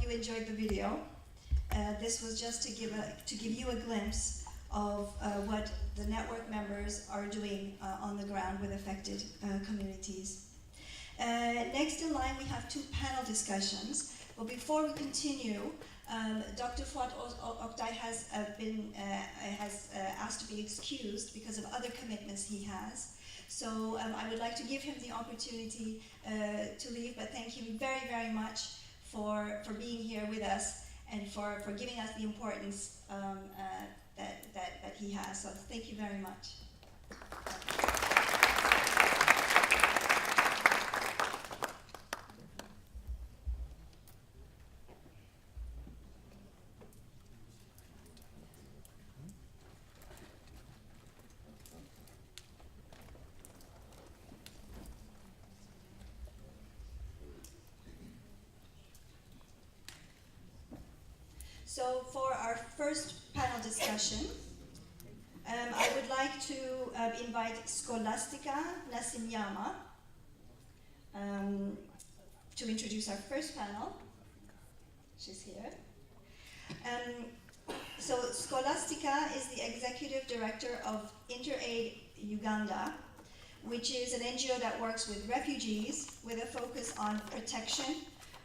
you enjoyed the video. This was just to give you a glimpse of what the network members are doing on the ground with affected communities. Next in line, we have two panel discussions. But before we continue, Dr. Fuat Oktay has asked to be excused because of other commitments he has. So I would like to give him the opportunity to leave, but thank him very, very much for being here with us and for giving us the importance that he has. So thank you very much. So for our first panel discussion, I would like to invite Skolastika Nasimyama to introduce our first panel. She's here. So Skolastika is the executive director of InterAid Uganda, which is an NGO that works with refugees with a focus on protection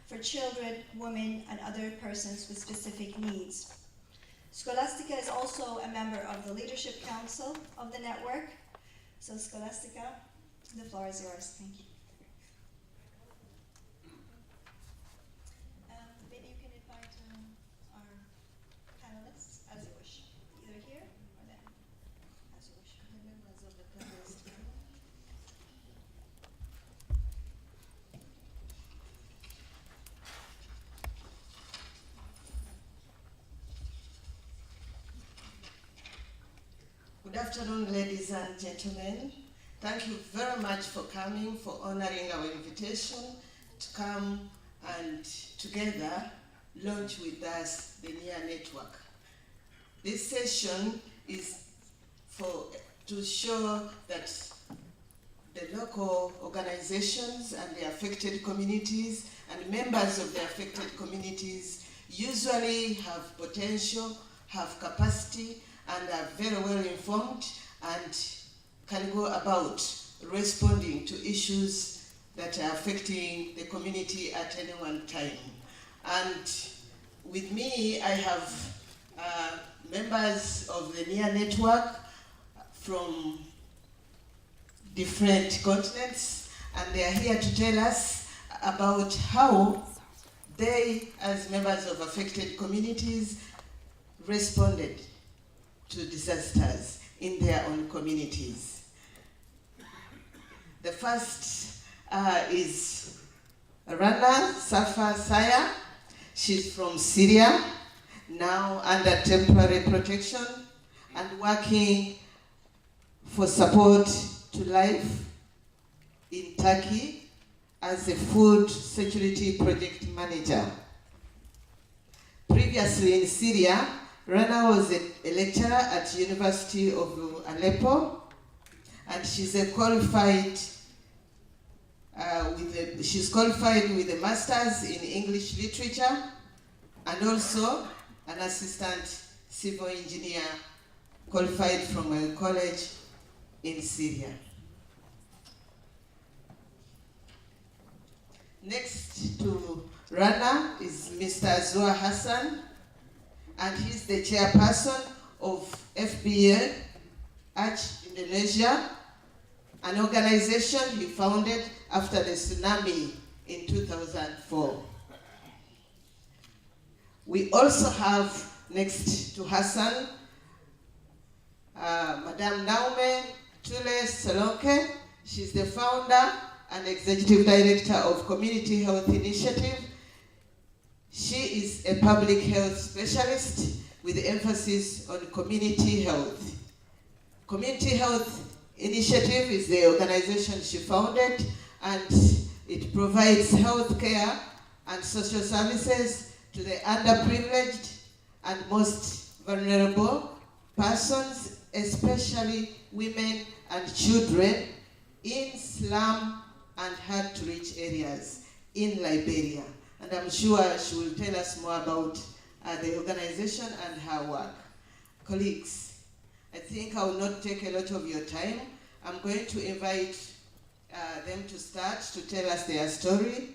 for children, women, and other persons with specific needs. Skolastika is also a member of the Leadership Council of the network. So Skolastika, the floor is yours. Thank you. Maybe you can invite our panelists as you wish, either here or there, as you wish. Members of the panelists. Good afternoon, ladies and gentlemen. Thank you very much for coming, for honoring our invitation to come and together launch with us the NIA network. This session is to show that the local organizations and the affected communities and members of the affected communities usually have potential, have capacity, and are very well informed and can go about responding to issues that are affecting the community at any one time. And with me, I have members of the NIA network from different continents, and they are here to tell us about how they, as members of affected communities, responded to disasters in their own communities. The first is Rana Safa Saya. She's from Syria, now under temporary protection and working for support to life in Turkey as a food security project manager. Previously in Syria, Rana was a lecturer at University of Aleppo, and she's qualified with a master's in English literature and also an assistant civil engineer qualified from a college in Syria. Next to Rana is Mr. Azwar Hassan, and he's the chairperson of FBA Arch Indonesia, an organization he founded after the tsunami in 2004. We also have, next to Hassan, Madame Naume Tule Salonke. She's the founder and executive director of Community Health Initiative. She is a public health specialist with emphasis on community health. Community Health Initiative is the organization she founded, and it provides health care and social services to the underprivileged and most vulnerable persons, especially women and children in slum and hard-to-reach areas in Liberia. and I'm sure she will tell us more about the organization and her work. Colleagues, I think I will not take a lot of your time. I'm going to invite them to start to tell us their story.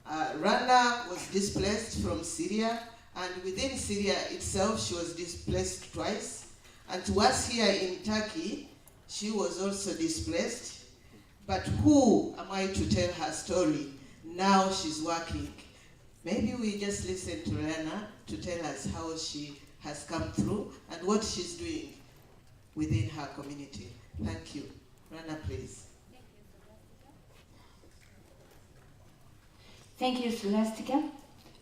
Rana was displaced from Syria, and within Syria itself, she was displaced twice. And to us here in Turkey, she was also displaced. But who am I to tell her story? Now she's working. Maybe we just listen to Rana to tell us how she has come through and what she's doing within her community. Thank you. Rana, please. Thank you, Celestica.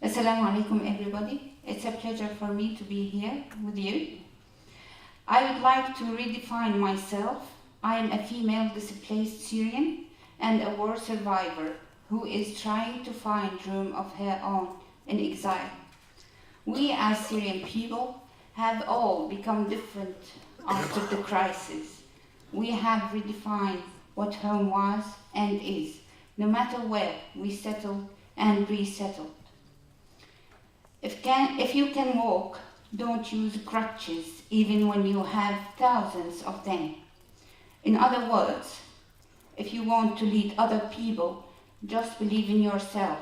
Assalamu alaikum, everybody. It's a pleasure for me to be here with you. I would like to redefine myself. I am a female displaced Syrian and a war survivor who is trying to find room of her own in exile. We as Syrian people have all become different after the crisis. We have redefined what home was and is, no matter where we settled and resettled. If you can walk, don't use crutches even when you have thousands of them. In other words, if you want to lead other people, just believe in yourself.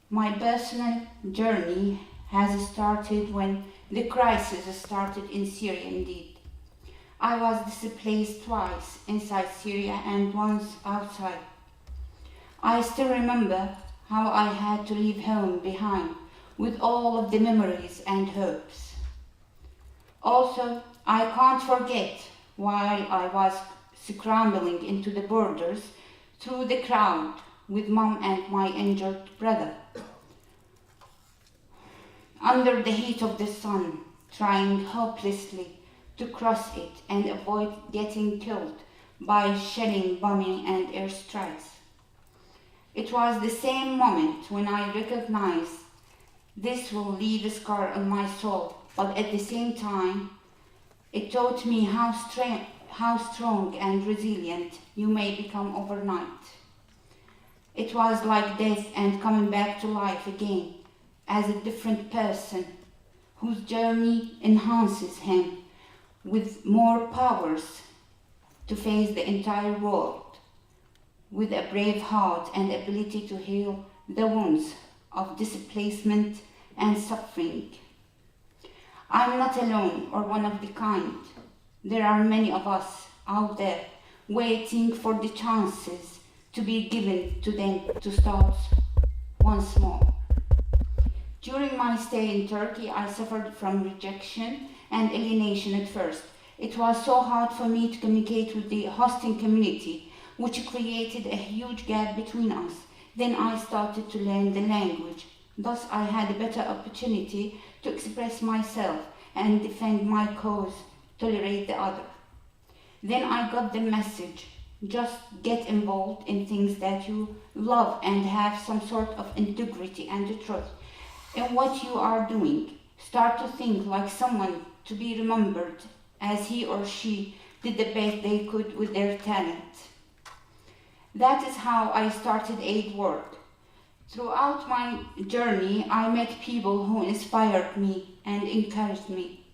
My personal journey has started when the crisis started in Syria indeed. I was displaced twice inside Syria and once outside. I still remember how I had to leave home behind with all of the memories and hopes. Also, I can't forget while I was scrambling into the borders through the crowd with Mom and my injured brother. Under the heat of the sun, trying hopelessly to cross it and avoid getting killed by shelling, bombing and airstrikes. It was the same moment when I recognized this will leave a scar on my soul, but at the same time, it taught me how strong and resilient you may become overnight. It was like death and coming back to life again as a different person whose journey enhances him with more powers to face the entire world with a brave heart and ability to heal the wounds of displacement and suffering. I'm not alone or one of the kind. There are many of us out there waiting for the chances to be given to them to start once more. During my stay in Turkey, I suffered from rejection and alienation at first. It was so hard for me to communicate with the hosting community, which created a huge gap between us. Then I started to learn the language. Thus, I had a better opportunity to express myself and defend my cause, tolerate the other. Then I got the message. Just get involved in things that you love and have some sort of integrity and truth in what you are doing. Start to think like someone to be remembered as he or she did the best they could with their talent. That is how I started aid work. Throughout my journey, I met people who inspired me and encouraged me.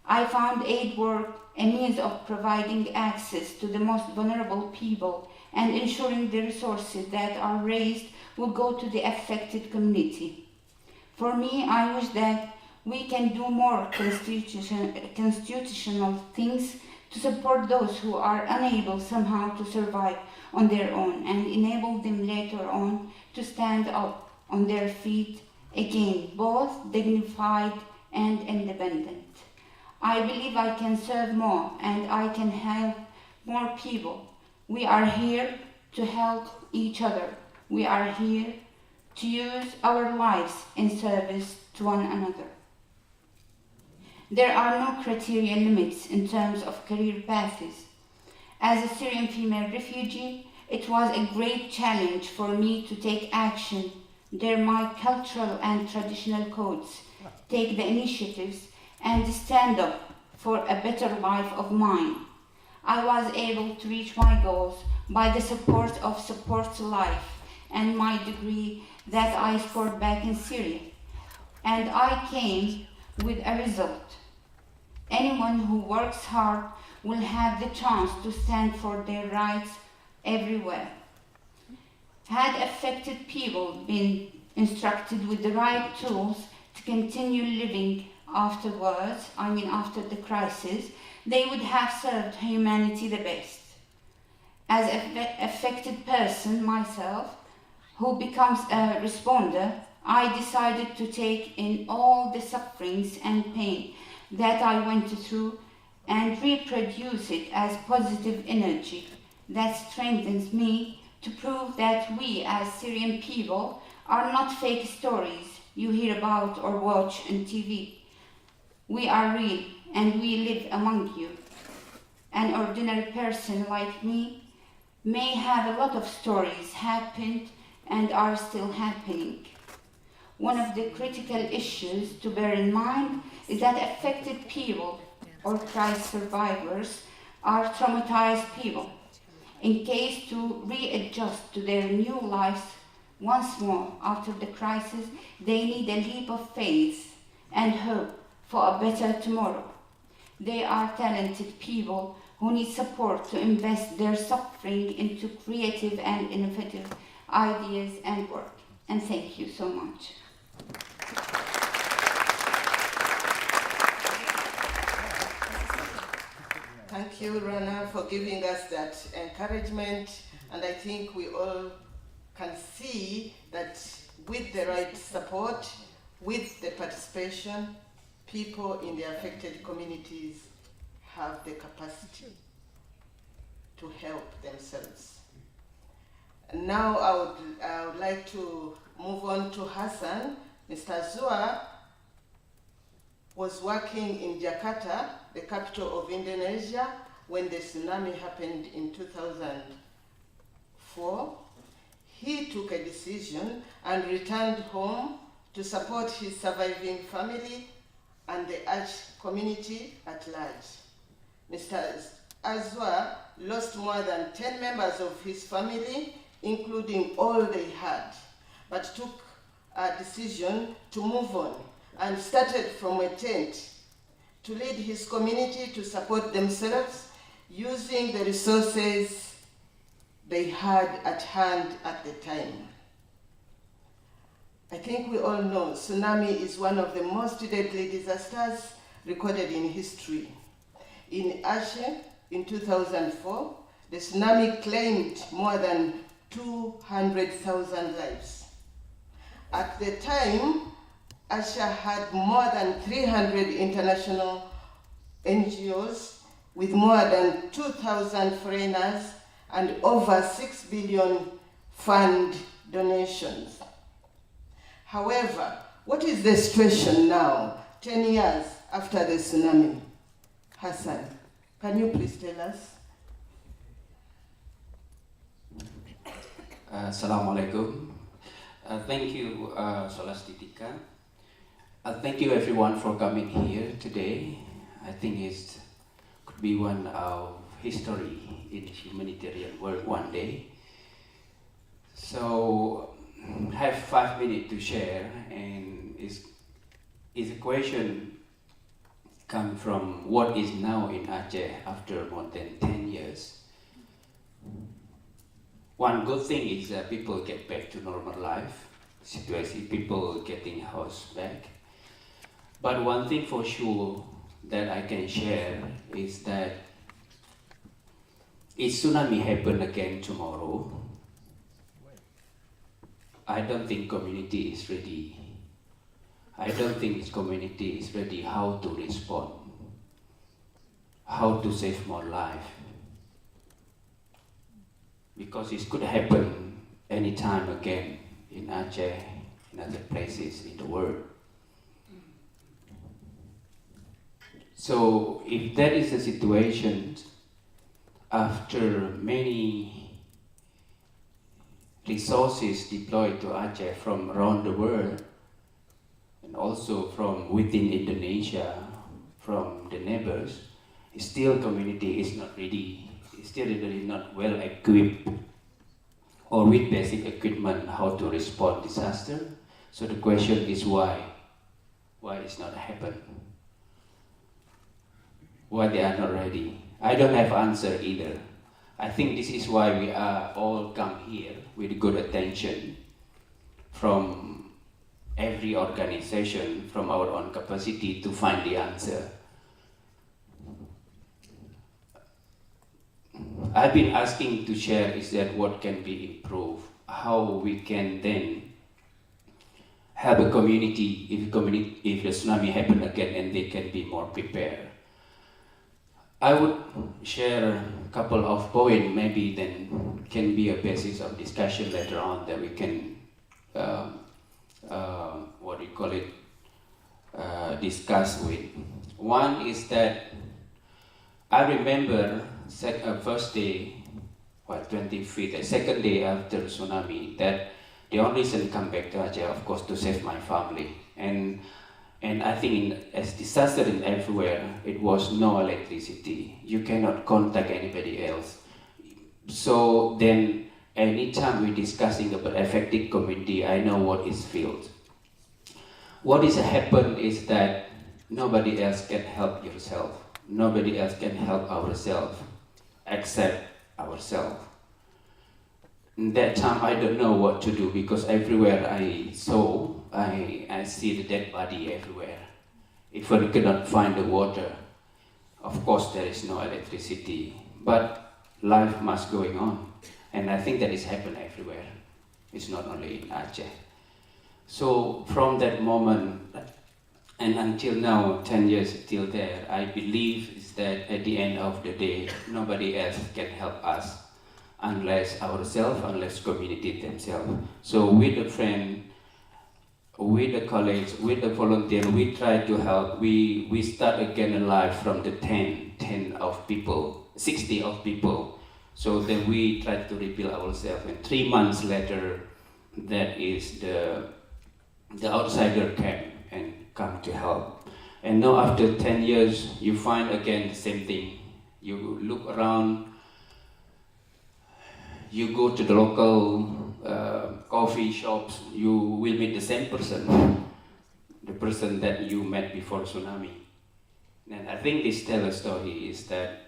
I found aid work a means of providing access to the most vulnerable people and ensuring the resources that are raised will go to the affected community. For me, I wish that we can do more constitutional things to support those who are unable somehow to survive on their own and enable them later on to stand up on their feet again, both dignified and independent. I believe I can serve more and I can help more people. We are here to help each other. We are here to use our lives in service to one another. There are no criteria limits in terms of career paths. As a Syrian female refugee, it was a great challenge for me to take action, dare my cultural and traditional codes, take the initiatives, and stand up for a better life of mine. I was able to reach my goals by the support of Support Life and my degree that I scored back in Syria. And I came with a result. Anyone who works hard will have the chance to stand for their rights everywhere. Had affected people been instructed with the right tools to continue living afterwards, after the crisis, they would have served humanity the best. As an affected person myself, who becomes a responder, I decided to take in all the sufferings and pain that I went through and reproduce it as positive energy that strengthens me to prove that we as Syrian people are not fake stories you hear about or watch on TV. We are real and we live among you. An ordinary person like me may have a lot of stories happened and are still happening. One of the critical issues to bear in mind is that affected people or crisis survivors are traumatized people. In case to readjust to their new lives once more after the crisis, they need a leap of faith and hope for a better tomorrow. They are talented people who need support to invest their suffering into creative and innovative ideas and work. And thank you so much. Thank you, Rana, for giving us that encouragement. And I think we all can see that with the right support, with the participation, people in the affected communities have the capacity to help themselves. And now I would like to move on to Hassan. Mr. Zua was working in Jakarta, the capital of Indonesia, when the tsunami happened in 2004. He took a decision and returned home to support his surviving family and the Aceh community at large. Mr. Azwa lost more than 10 members of his family, including all they had, but took a decision to move on and started from a tent to lead his community to support themselves using the resources they had at hand at the time. I think we all know tsunami is one of the most deadly disasters recorded in history. In Aceh, in 2004, the tsunami claimed more than 200,000 lives. At the time, Aceh had more than 300 international NGOs with more than 2,000 foreigners and over 6 billion fund donations. However, what is the situation now, 10 years after the tsunami? Hassan, can you please tell us? Assalamualaikum. Thank you, Solastitika. Thank you everyone for coming here today. I think it could be one of history in humanitarian work one day. So I have 5 minutes to share, and is a question come from what is now in Aceh after more than 10 years. One good thing is that people get back to normal life situation, people getting house back. But one thing for sure that I can share is that if tsunami happen again tomorrow, I don't think community is ready. I don't think this community is ready how to respond, how to save more life. Because it could happen anytime again in Aceh, in other places in the world. So if that is the situation, after many resources deployed to Aceh from around the world, and also from within Indonesia, from the neighbors, still community is not ready, still really not well equipped or with basic equipment how to respond disaster. So the question is why? Why it's not happen? Why they are not ready? I don't have answer either. I think this is why we are all come here with good attention from every organization, from our own capacity to find the answer. I've been asking to share is that what can be improved, how we can then help a community if the tsunami happen again and they can be more prepared. I would share a couple of points, maybe then can be a basis of discussion later on that we can, discuss with. One is that I remember first day, 25th, second day after tsunami, that the only reason come back to Aceh, of course, to save my family. And I think as disaster in everywhere, it was no electricity. You cannot contact anybody else. So then, anytime we're discussing about affected community, I know what is felt. What is happened is that nobody else can help yourself. Nobody else can help ourselves except ourselves. In that time, I don't know what to do because everywhere I saw, I see the dead body everywhere. If I cannot find the water, of course there is no electricity, but life must going on. And I think that is happening everywhere. It's not only in Aceh. So from that moment, and until now, 10 years till there, I believe is that at the end of the day, nobody else can help us unless ourselves, unless community themselves. So with the friend, with the colleagues, with the volunteer, we try to help. We start again alive from the 10 of people, 60 of people. So then we try to rebuild ourselves. And 3 months later, that is the outsider came and come to help. And now after 10 years, you find again the same thing. You look around, you go to the local coffee shops, you will meet the same person, the person that you met before tsunami. And I think this tells a story is that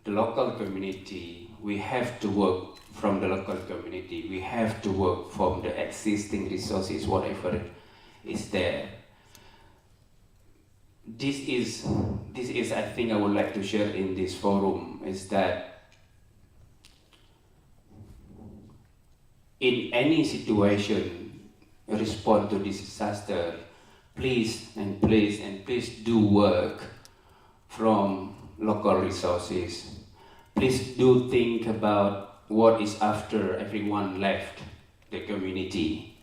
the local community, we have to work from the local community, we have to work from the existing resources, whatever is there. This is I think I would like to share in this forum is that in any situation, respond to this disaster, please do work from local resources. Please do think about what is after everyone left the community.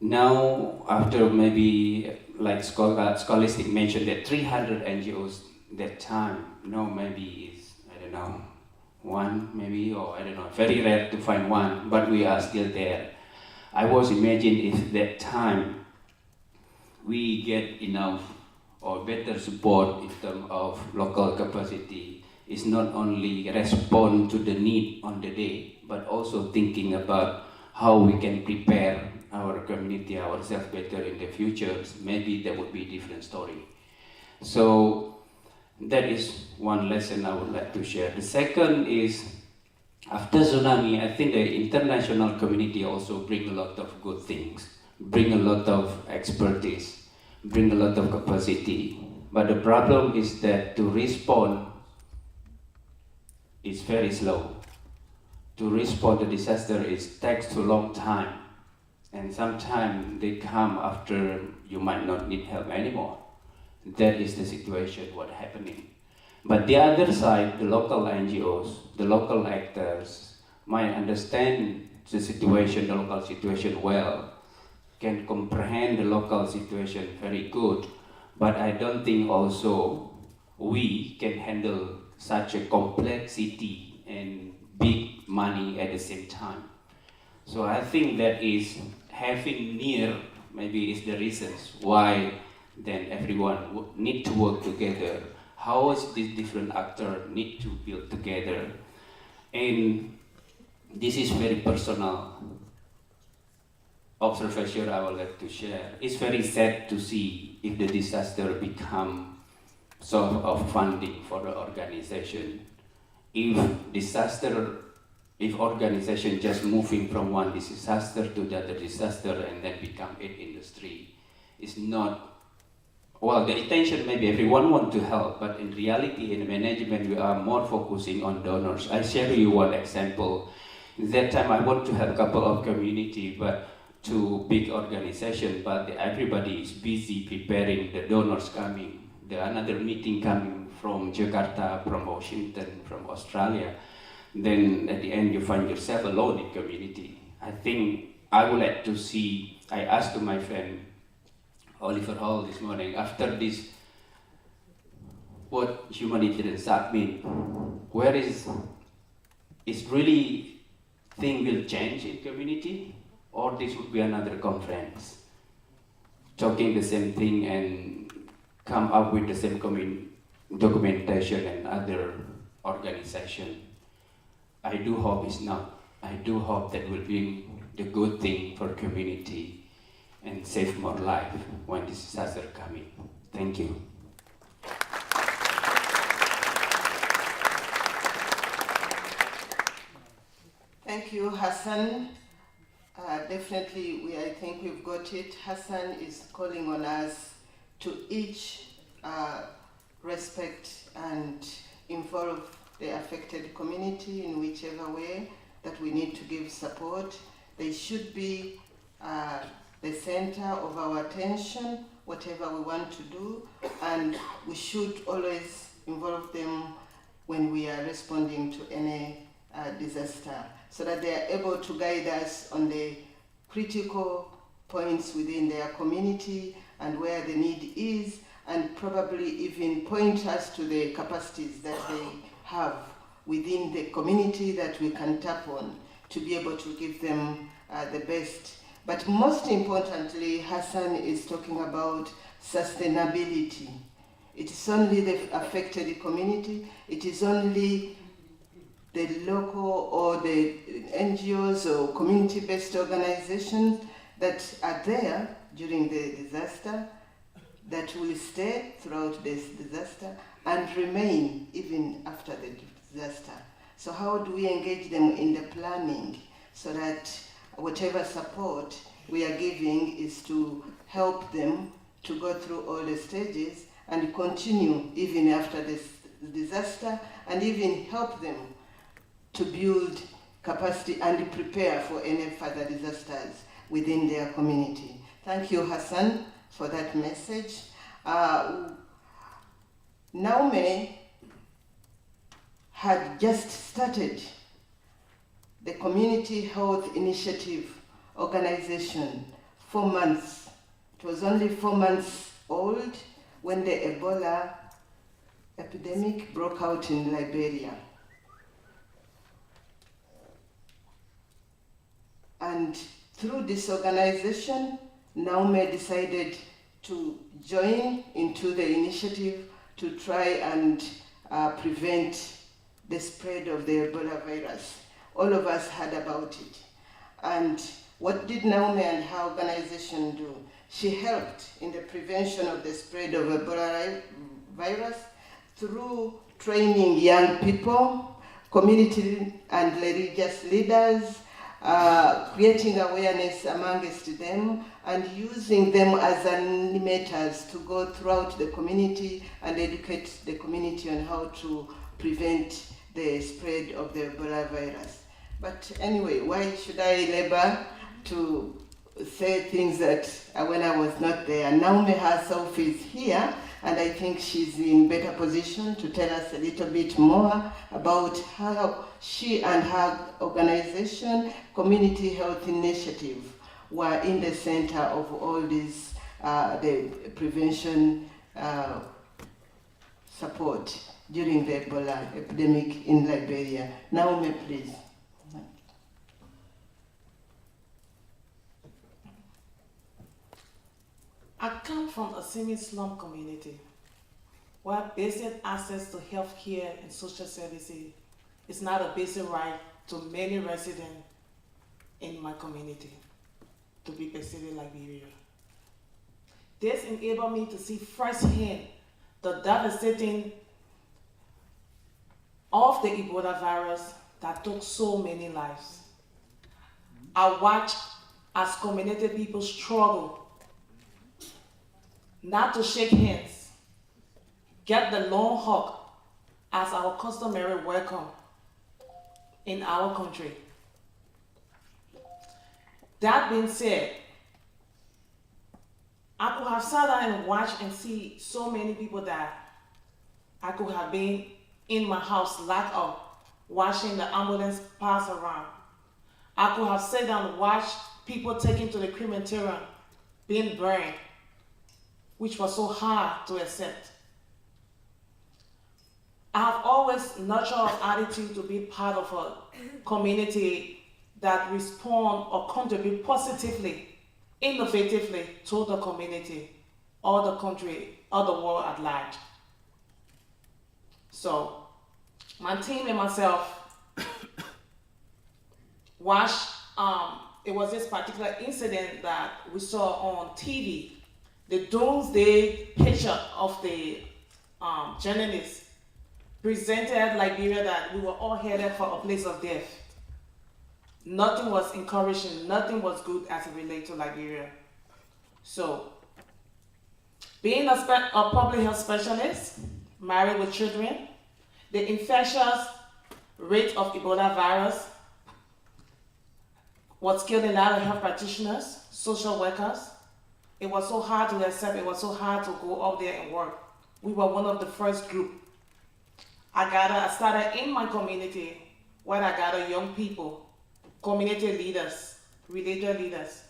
Now, after maybe like scholastic mentioned that 300 NGOs that time, now maybe is, I don't know, one maybe, or I don't know, very rare to find one, but we are still there. I was imagining if that time we get enough or better support in terms of local capacity, is not only respond to the need on the day, but also thinking about how we can prepare our community, ourselves better in the future. Maybe that would be a different story. So that is one lesson I would like to share. The second is, after tsunami, I think the international community also bring a lot of good things, bring a lot of expertise, bring a lot of capacity. But the problem is that to respond is very slow. To respond to disaster takes too long time. And sometimes they come after you might not need help anymore. That is the situation what's happening. But the other side, the local NGOs, the local actors might understand the situation, the local situation well, can comprehend the local situation very good, but I don't think also we can handle such a complexity and big money at the same time. So I think that is having near maybe is the reasons why then everyone need to work together. How is this different actor need to build together? And this is very personal observation I would like to share. It's very sad to see if the disaster become source of funding for the organization. If organization just moving from one disaster to the other disaster and then become aid industry, is not, well, the intention maybe everyone want to help, but in reality in management we are more focusing on donors. I share you one example. That time I want to help a couple of community, but to big organization, but everybody is busy preparing the donors coming. Another meeting coming from Jakarta, from Washington, from Australia. Then at the end you find yourself alone in community. I think I would like to see, I asked to my friend Oliver Hall this morning, after this, what humanitarian SAP mean? Where is really thing will change in community, or this would be another conference talking the same thing and come up with the same documentation and other organization. I do hope it's not. I do hope that will be the good thing for community and save more life when this disaster coming. Thank you. Thank you, Hassan. Definitely, I think we've got it. Hassan is calling on us to each respect and involve the affected community in whichever way that we need to give support. They should be the center of our attention, whatever we want to do, and we should always involve them when we are responding to any disaster, so that they are able to guide us on the critical points within their community and where the need is, and probably even point us to the capacities that they have within the community that we can tap on to be able to give them the best. But most importantly, Hassan is talking about sustainability. It is only the affected community, it is only the local or the NGOs or community-based organizations that are there during the disaster that will stay throughout this disaster and remain even after the disaster. So how do we engage them in the planning so that whatever support we are giving is to help them to go through all the stages and continue even after this disaster, and even help them to build capacity and prepare for any further disasters within their community. Thank you, Hassan, for that message. Naume had just started the Community Health Initiative organization 4 months. It was only 4 months old when the Ebola epidemic broke out in Liberia. And through this organization, Naume decided to join into the initiative to try and prevent the spread of the Ebola virus. All of us heard about it. And what did Naume and her organization do? She helped in the prevention of the spread of Ebola virus through training young people, community and religious leaders, creating awareness amongst them, and using them as animators to go throughout the community and educate the community on how to prevent the spread of the Ebola virus. But anyway, why should I labor to say things that when I was not there? Naume herself is here, and I think she's in better position to tell us a little bit more about how she and her organization, Community Health Initiative, were in the center of all this, the prevention support during the Ebola epidemic in Liberia. Naume, please. I come from a semi-slum community where basic access to health care and social services is not a basic right to many residents in my community to be perceived Liberia. This enabled me to see firsthand the devastating of the Ebola virus that took so many lives. I watched as community people struggle not to shake hands, get the long hug as our customary welcome in our country. That being said, I could have sat down and watched and see so many people that I could have been in my house locked up, watching the ambulance pass around. I could have sat down and watched people taken to the crematorium, being burned, which was so hard to accept. I have always nurtured an attitude to be part of a community that respond or contribute positively, innovatively to the community, or the country, or the world at large. So, my team and myself watched, it was this particular incident that we saw on TV, the doomsday picture of the journalist presented Liberia that we were all headed for a place of death. Nothing was encouraging, nothing was good as it relates to Liberia. So, being a public health specialist, married with children, the infectious rate of Ebola virus was killing a lot of health practitioners, social workers. It was so hard to accept, it was so hard to go out there and work. We were one of the first group. I started in my community where I gathered young people, community leaders, religious leaders.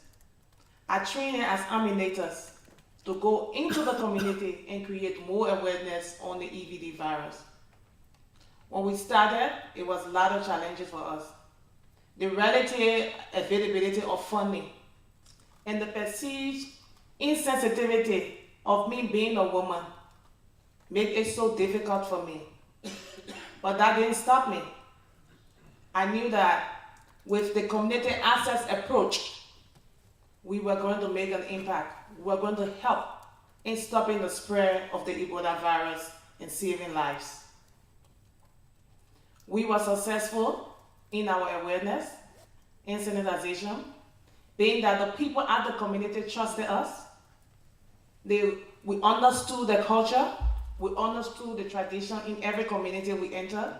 I trained them as animators to go into the community and create more awareness on the EBD virus. When we started, it was a lot of challenges for us. The relative availability of funding and the perceived insensitivity of me being a woman made it so difficult for me. But that didn't stop me. I knew that with the community access approach, we were going to make an impact. We were going to help in stopping the spread of the Ebola virus and saving lives. We were successful in our awareness and sensitization, being that the people at the community trusted us. We understood the culture, we understood the tradition in every community we entered.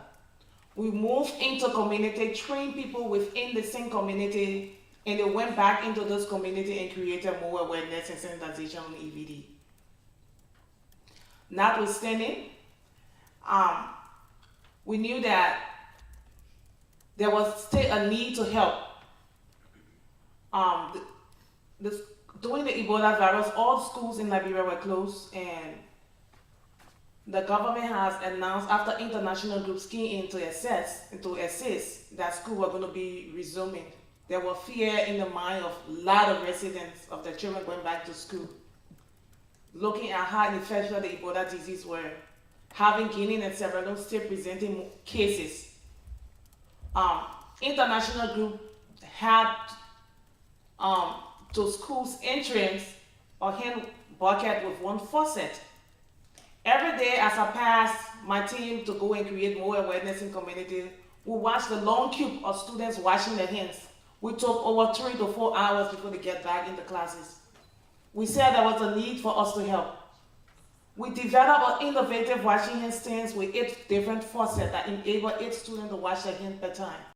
We moved into community, trained people within the same community, and they went back into those community and created more awareness and sensitization on EVD. Notwithstanding, we knew that there was still a need to help. During the Ebola virus, all schools in Liberia were closed, and the government has announced after international groups came in to assist that schools were going to be resuming. There was fear in the mind of a lot of residents of the children going back to school. Looking at how infectious the Ebola disease were, having Guinea and Sierra Leone still presenting cases. International group had to schools entrance a hand bucket with one faucet. Every day as I passed my team to go and create more awareness in community, we watched the long queue of students washing their hands. We took over 3 to 4 hours before they get back into classes. We said there was a need for us to help. We developed an innovative washing hand stands with 8 different faucets that enable 8 students to wash their hands per time.